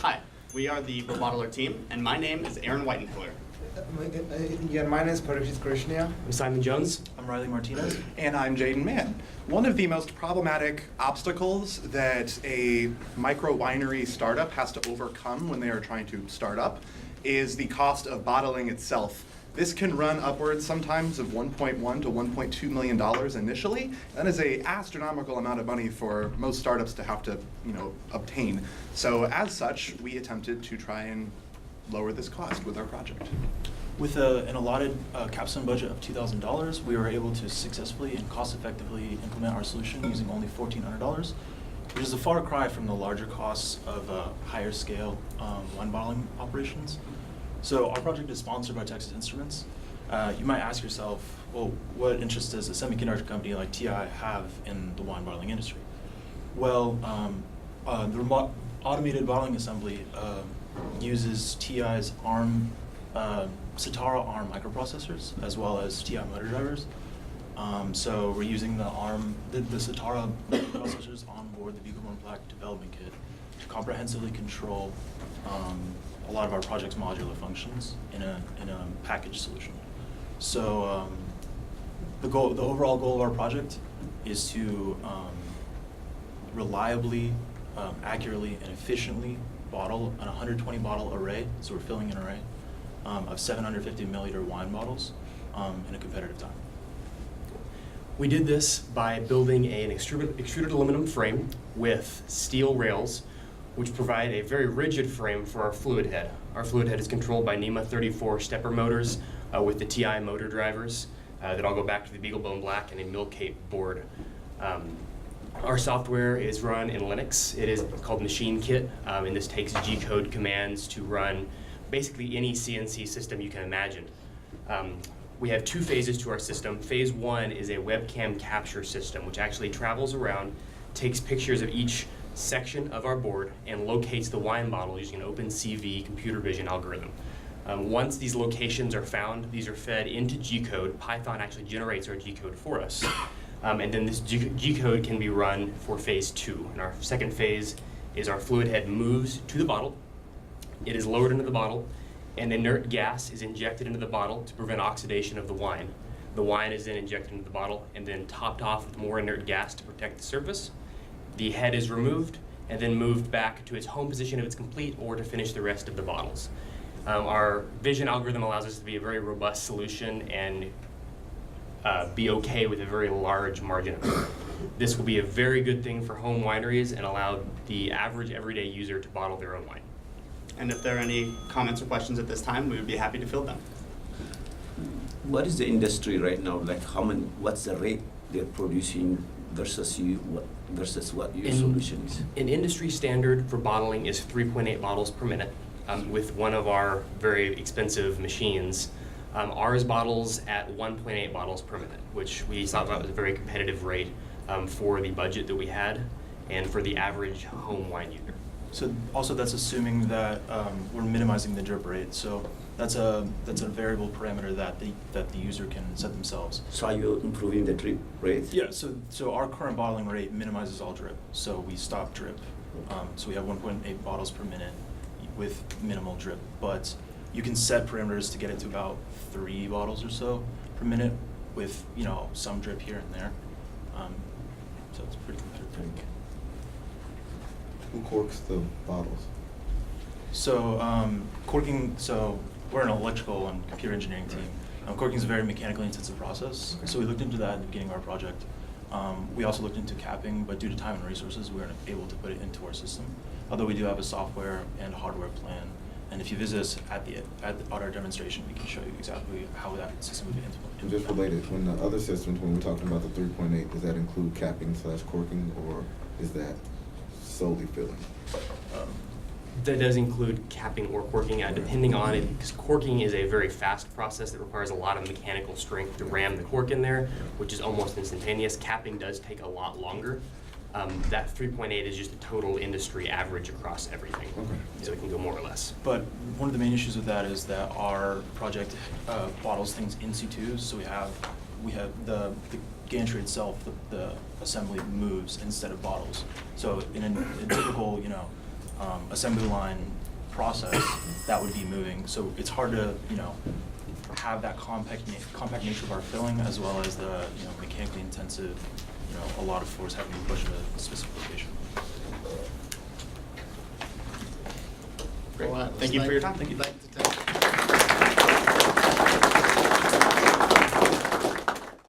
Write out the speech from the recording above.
Hi, we are the Robottler team, and my name is Aaron Whitenhiller. Yeah, my name is Parikshit Krishnia. I'm Simon Jones. I'm Riley Martinez. And I'm Jaden Mann. One of the most problematic obstacles that a micro winery startup has to overcome when they are trying to start up is the cost of bottling itself. This can run upwards sometimes of $1.1 to $1.2 million initially. That is an astronomical amount of money for most startups to have to, obtain. So as such, we attempted to try and lower this cost with our project. With an allotted capstone budget of $2,000, we were able to successfully and cost-effectively implement our solution using only $1,400, which is a far cry from the larger costs of higher scale wine bottling operations. So our project is sponsored by Texas Instruments. You might ask yourself, well, what interest does a semiconductor company like TI have in the wine bottling industry? Well, the remote automated bottling assembly uses TI's ARM, Satara ARM microprocessors, as well as TI motor drivers. So we're using the Satara microprocessors on board the BeagleBone Black development kit to comprehensively control a lot of our project's modular functions in a packaged solution. So the overall goal of our project is to reliably, accurately, and efficiently bottle an 120 bottle array, so we're filling an array, of 750 milliliter wine bottles in a competitive time. We did this by building an extruded aluminum frame with steel rails, which provide a very rigid frame for our fluid head. Our fluid head is controlled by NEMA 34 stepper motors with the TI motor drivers that all go back to the BeagleBone Black and a Mill Cape board. Our software is run in Linux. It is called Machine Kit, and this takes G-code commands to run basically any CNC system you can imagine. We have two phases to our system. Phase one is a webcam capture system, which actually travels around, takes pictures of each section of our board, and locates the wine bottle using an OpenCV computer vision algorithm. Once these locations are found, these are fed into G-code. Python actually generates our G-code for us. And then this G-code can be run for phase two. And our second phase is our fluid head moves to the bottle. It is lowered into the bottle, and inert gas is injected into the bottle to prevent oxidation of the wine. The wine is then injected into the bottle and then topped off with more inert gas to protect the surface. The head is removed and then moved back to its home position if it's complete, or to finish the rest of the bottles. Our vision algorithm allows us to be a very robust solution and be okay with a very large margin of error. This will be a very good thing for home wineries and allow the average everyday user to bottle their own wine. And if there are any comments or questions at this time, we would be happy to field them. What is the industry right now? Like what's the rate they're producing versus what your solution is? An industry standard for bottling is 3.8 bottles per minute with one of our very expensive machines. Ours bottles at 1.8 bottles per minute, which we thought that was a very competitive rate for the budget that we had and for the average home wine user. So also that's assuming that we're minimizing the drip rate. So that's a variable parameter that the user can set themselves. So are you improving the drip rate? Yeah. So our current bottling rate minimizes all drip. So we stop drip. So we have 1.8 bottles per minute with minimal drip. But you can set parameters to get it to about 3 bottles or so per minute with some drip here and there. So it's pretty competitive. Who corks the bottles? So corking, so we're an electrical and computer engineering team. Corking is a very mechanically intensive process. Okay. So we looked into that at the beginning of our project. We also looked into capping, but due to time and resources, we weren't able to put it into our system. Although we do have a software and hardware plan. And if you visit us at our demonstration, we can show you exactly how that system would be implemented. And just related, when the other systems, when we're talking about the 3.8, does that include capping / corking, or is that solely filling? That does include capping or corking, depending on it, because corking is a very fast process that requires a lot of mechanical strength to ram the cork in there, which is almost instantaneous. Capping does take a lot longer. That 3.8 is just a total industry average across everything, so it can go more or less. But one of the main issues with that is that our project bottles things in situ, so we have the gantry itself, the assembly moves instead of bottles. So in a typical assembly line process that would be moving. So it's hard to, have that compact nature of our filling, as well as the, mechanically intensive, a lot of floors having to be pushed to a specific location. Great. Thank you for your time. Thank you. I'd like to